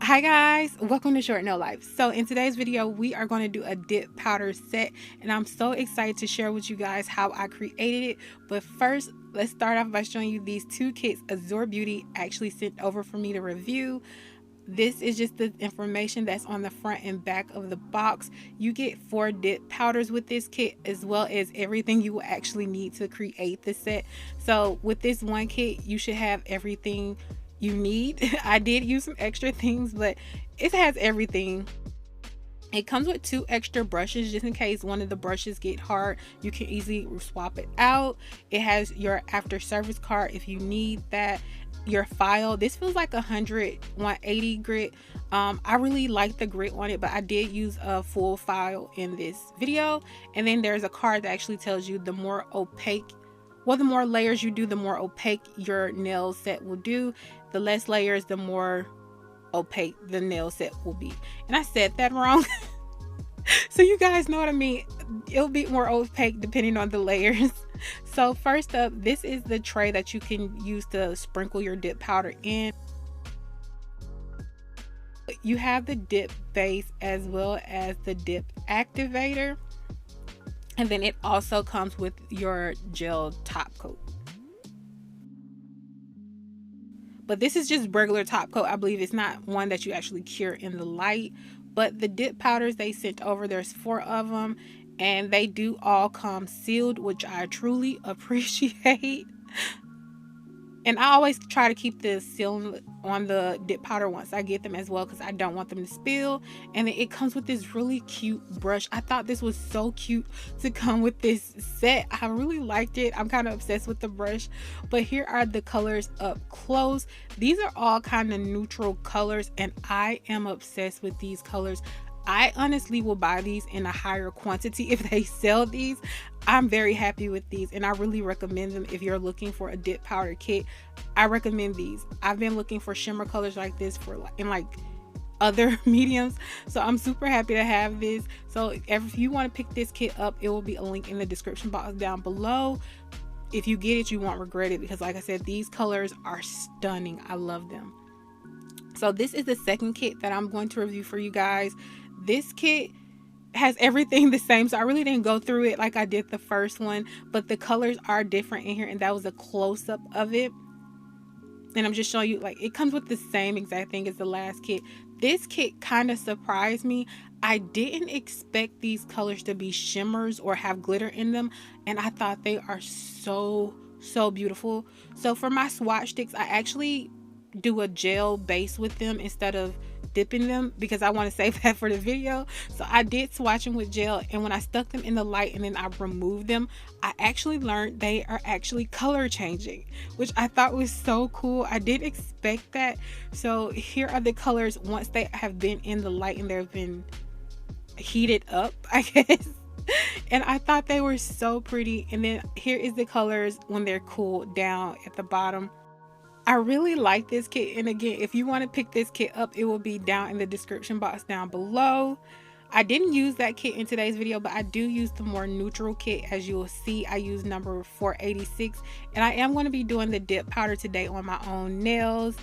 Hi guys, welcome to Short Nail Life. So in today's video we are going to do a dip powder set, and I'm so excited to share with you guys how I created it. But first, let's start off by showing you these two kits AzureBeauty actually sent over for me to review. This is just the information that's on the front and back of the box. You get 4 dip powders with this kit, as well as everything you will actually need to create the set. So with this one kit you should have everything you need. I did use some extra things, but it has everything. It comes with 2 extra brushes just in case one of the brushes get hard. You can easily swap it out. It has your after service card if you need that. Your file, this feels like 180 grit. I really like the grit on it, but I did use a full file in this video. And then there's a card that actually tells you the more opaque, well, the more layers you do, the more opaque your nail set will do. The less layers, the more opaque the nail set will be. And I said that wrong. So you guys know what I mean. It'll be more opaque depending on the layers. So first up, this is the tray that you can use to sprinkle your dip powder in. You have the dip base as well as the dip activator. And then it also comes with your gel top coat. But this is just regular top coat. I believe it's not one that you actually cure in the light. But the dip powders they sent over, there's 4 of them. And they do all come sealed, which I truly appreciate. And I always try to keep the seal on the dip powder once I get them as well, because I don't want them to spill. And then it comes with this really cute brush. I thought this was so cute to come with this set. I really liked it. I'm kind of obsessed with the brush. But here are the colors up close. These are all kind of neutral colors, and I am obsessed with these colors. I honestly will buy these in a higher quantity if they sell these. I'm very happy with these, and I really recommend them if you're looking for a dip powder kit. I recommend these. I've been looking for shimmer colors like this for in other mediums, so I'm super happy to have this. So if you want to pick this kit up, it will be a link in the description box down below. If you get it, you won't regret it, because like I said, these colors are stunning. I love them. So this is the second kit that I'm going to review for you guys. This kit has everything the same, so I really didn't go through it like I did the first one, but the colors are different in here, and that was a close-up of it. And I'm just showing you, like, it comes with the same exact thing as the last kit. This kit kind of surprised me. I didn't expect these colors to be shimmers or have glitter in them, and I thought they are so beautiful. So for my swatch sticks, I actually do a gel base with them instead of dipping them, because I want to save that for the video. So I did swatch them with gel, and when I stuck them in the light and then I removed them, I actually learned they are actually color changing, which I thought was so cool. I didn't expect that. So here are the colors once they have been in the light and they've been heated up, I guess. And I thought they were so pretty. And then here is the colors when they're cooled down at the bottom. I really like this kit, and again, if you want to pick this kit up, it will be down in the description box down below. I didn't use that kit in today's video, but I do use the more neutral kit. As you will see, I use number 486, and I am going to be doing the dip powder today on my own nails.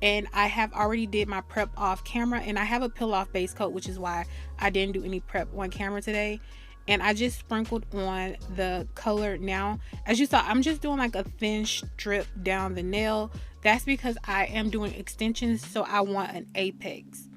And I have already did my prep off camera, and I have a peel off base coat, which is why I didn't do any prep on camera today. And I just sprinkled on the color now. As you saw, I'm just doing like a thin strip down the nail. That's because I am doing extensions, so I want an apex.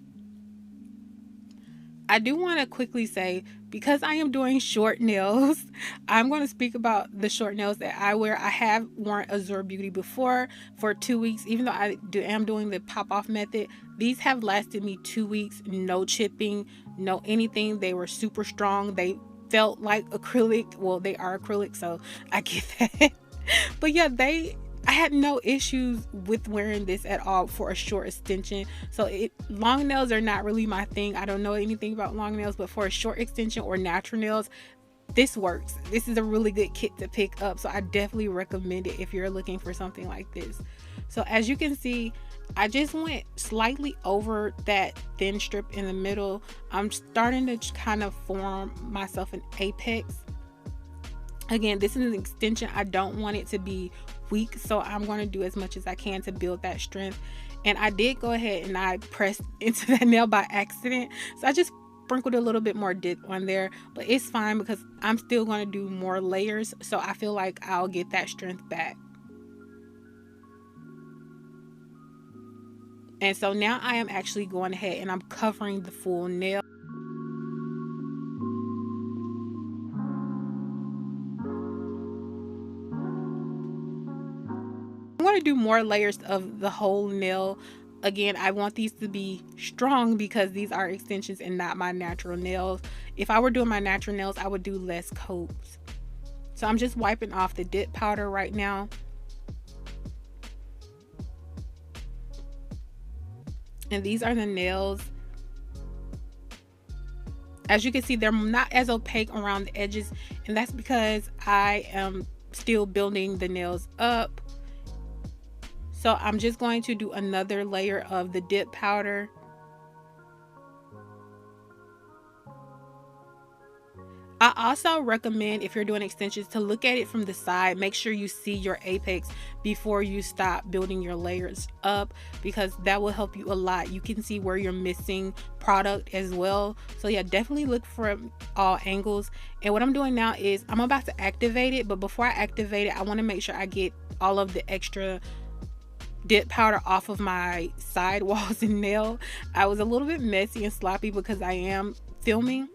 I do want to quickly say, because I am doing short nails, I'm going to speak about the short nails that I wear. I have worn AzureBeauty before for 2 weeks, even though I am doing the pop off method. These have lasted me 2 weeks, no chipping, no anything. They were super strong. They felt like acrylic. Well, they are acrylic, so I get that. But yeah, I had no issues with wearing this at all for a short extension. So long nails are not really my thing. I don't know anything about long nails, but for a short extension or natural nails, this works. This is a really good kit to pick up, so I definitely recommend it if you're looking for something like this. So as you can see, I just went slightly over that thin strip in the middle. I'm starting to kind of form myself an apex. Again, this is an extension. I don't want it to be weak, so I'm going to do as much as I can to build that strength. And I did go ahead and I pressed into that nail by accident, so I just sprinkled a little bit more dip on there, but it's fine because I'm still going to do more layers, so I feel like I'll get that strength back. And so now I am actually going ahead and I'm covering the full nail. I'm going to do more layers of the whole nail. Again, I want these to be strong because these are extensions and not my natural nails. If I were doing my natural nails, I would do less coats. So I'm just wiping off the dip powder right now. And these are the nails. As you can see, they're not as opaque around the edges, and that's because I am still building the nails up. So I'm just going to do another layer of the dip powder. I also recommend, if you're doing extensions, to look at it from the side. Make sure you see your apex before you stop building your layers up, because that will help you a lot. You can see where you're missing product as well. So yeah, definitely look from all angles. And what I'm doing now is I'm about to activate it, but before I activate it, I want to make sure I get all of the extra dip powder off of my side walls and nail. I was a little bit messy and sloppy because I am filming.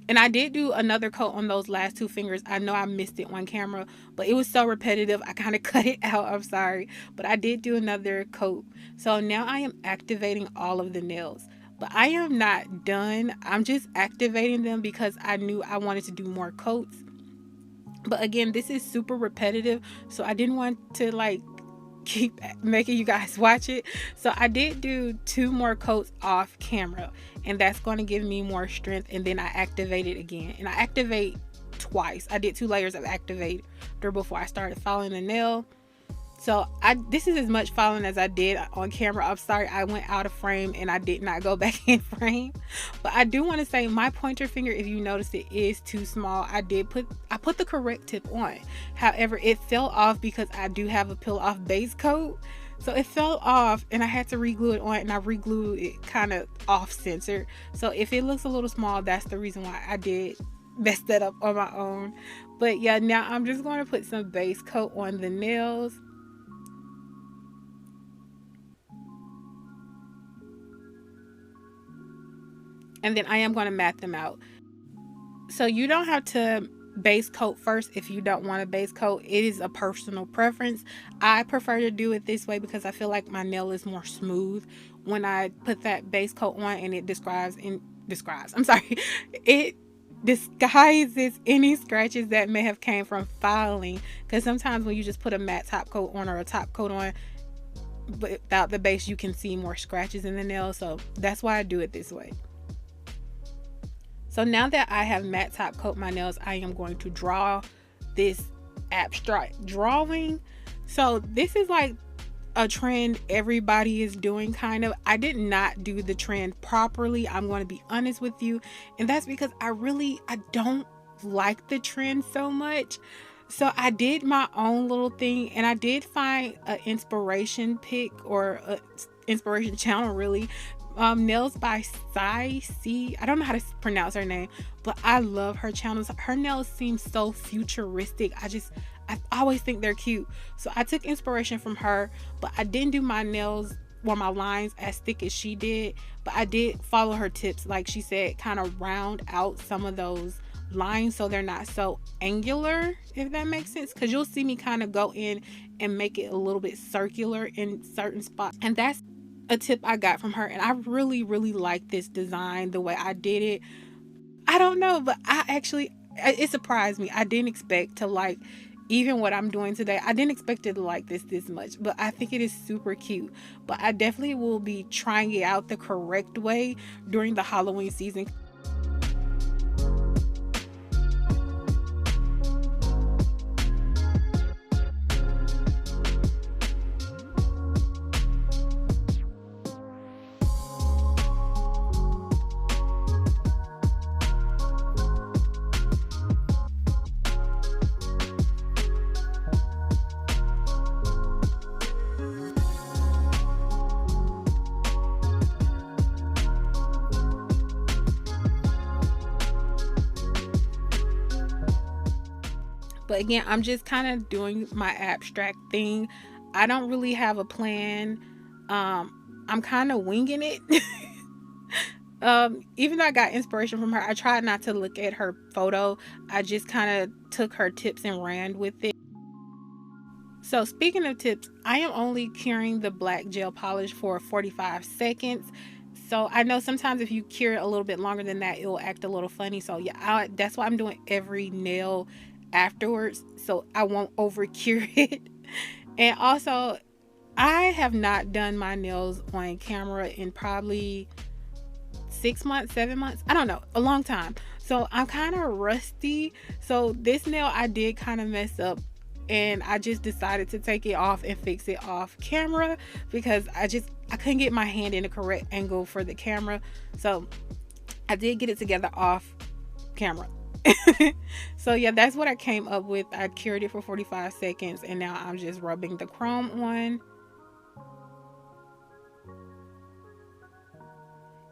And I did do another coat on those last two fingers. I know I missed it on camera, but it was so repetitive, I kind of cut it out. I'm sorry. But I did do another coat. So now I am activating all of the nails. But I am not done. I'm just activating them because I knew I wanted to do more coats. But again, this is super repetitive, so I didn't want to like keep making you guys watch it. So I did do 2 more coats off camera, and that's going to give me more strength. And then I activate it again, and I activate twice. I did 2 layers of activator before I started filing the nail. So this is as much filing as I did on camera. I'm sorry I went out of frame and I did not go back in frame. But I do want to say my pointer finger, if you notice, it is too small. I put the correct tip on. However, it fell off because I do have a peel off base coat. So it fell off and I had to re-glue it on, and I re-glued it kind of off center. So if it looks a little small, that's the reason why I did mess that up on my own. But yeah, now I'm just going to put some base coat on the nails. And then I am going to mat them out. So you don't have to base coat first if you don't want a base coat. It is a personal preference. I prefer to do it this way because I feel like my nail is more smooth when I put that base coat on, and it it disguises any scratches that may have came from filing. Because sometimes when you just put a matte top coat on or a top coat on without the base, you can see more scratches in the nail. So that's why I do it this way. So now that I have matte top coat my nails, I am going to draw this abstract drawing. So this is like a trend everybody is doing, kind of. I did not do the trend properly, I'm going to be honest with you. And that's because I don't like the trend so much. So I did my own little thing, and I did find an inspiration pic, or an inspiration channel really. Nails by Cyy. I don't know how to pronounce her name, but I love her channels. Her nails seem so futuristic. I always think they're cute. So I took inspiration from her, but I didn't do my nails or my lines as thick as she did. But I did follow her tips. Like she said, kind of round out some of those lines so they're not so angular, if that makes sense. Because you'll see me kind of go in and make it a little bit circular in certain spots. And that's a tip I got from her, and I really like this design, the way I did it. I don't know, but it surprised me. I didn't expect to like even what I'm doing today. I didn't expect it to like this much, but I think it is super cute. But I definitely will be trying it out the correct way during the Halloween season. But again, I'm just kind of doing my abstract thing. I don't really have a plan. I'm kind of winging it. Even though I got inspiration from her, I tried not to look at her photo. I just kind of took her tips and ran with it. So speaking of tips, I am only curing the black gel polish for 45 seconds. So I know sometimes if you cure it a little bit longer than that, it will act a little funny. So yeah, that's why I'm doing every nail afterwards, so I won't over cure it. And also, I have not done my nails on camera in probably 6 months, 7 months. I don't know, a long time. So I'm kind of rusty. So this nail I did kind of mess up, and I just decided to take it off and fix it off camera because I couldn't get my hand in the correct angle for the camera. So I did get it together off camera. So yeah, that's what I came up with. I cured it for 45 seconds and now I'm just rubbing the chrome on.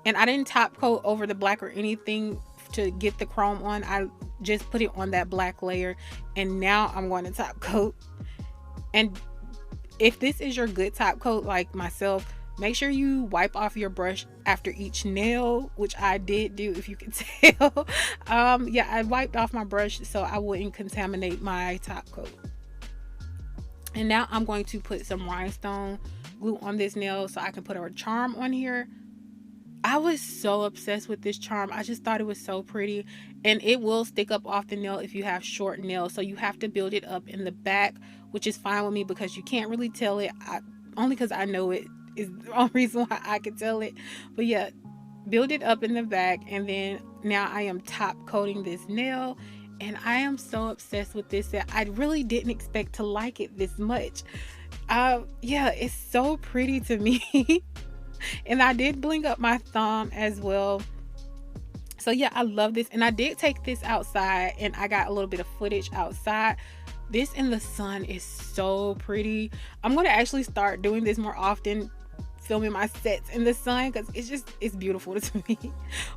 And I didn't top coat over the black or anything to get the chrome on. I just put it on that black layer and now I'm going to top coat. And if this is your good top coat like myself, make sure you wipe off your brush after each nail, which I did do, if you can tell. Yeah, I wiped off my brush so I wouldn't contaminate my top coat. And now I'm going to put some rhinestone glue on this nail so I can put a charm on here. I was so obsessed with this charm. I just thought it was so pretty, and it will stick up off the nail if you have short nails, so you have to build it up in the back, which is fine with me because you can't really tell it. Only because I know it is the only reason why I can tell it. But yeah, build it up in the back, and then now I am top coating this nail, and I am so obsessed with this that I really didn't expect to like it this much. Yeah, it's so pretty to me. And I did bling up my thumb as well. So yeah, I love this. And I did take this outside and I got a little bit of footage outside. This in the sun is so pretty. I'm going to actually start doing this more often, filming my sets in the sun, because it's beautiful to me.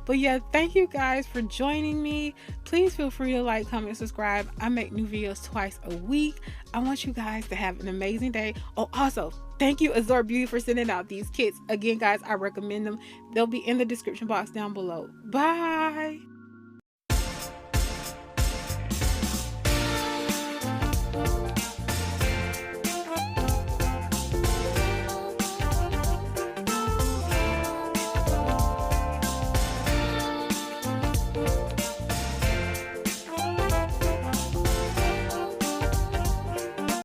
But yeah, thank you guys for joining me. Please feel free to like, comment, subscribe. I make new videos twice a week. I want you guys to have an amazing day. Oh, also thank you AzureBeauty for sending out these kits. Again guys, I recommend them. They'll be in the description box down below. Bye.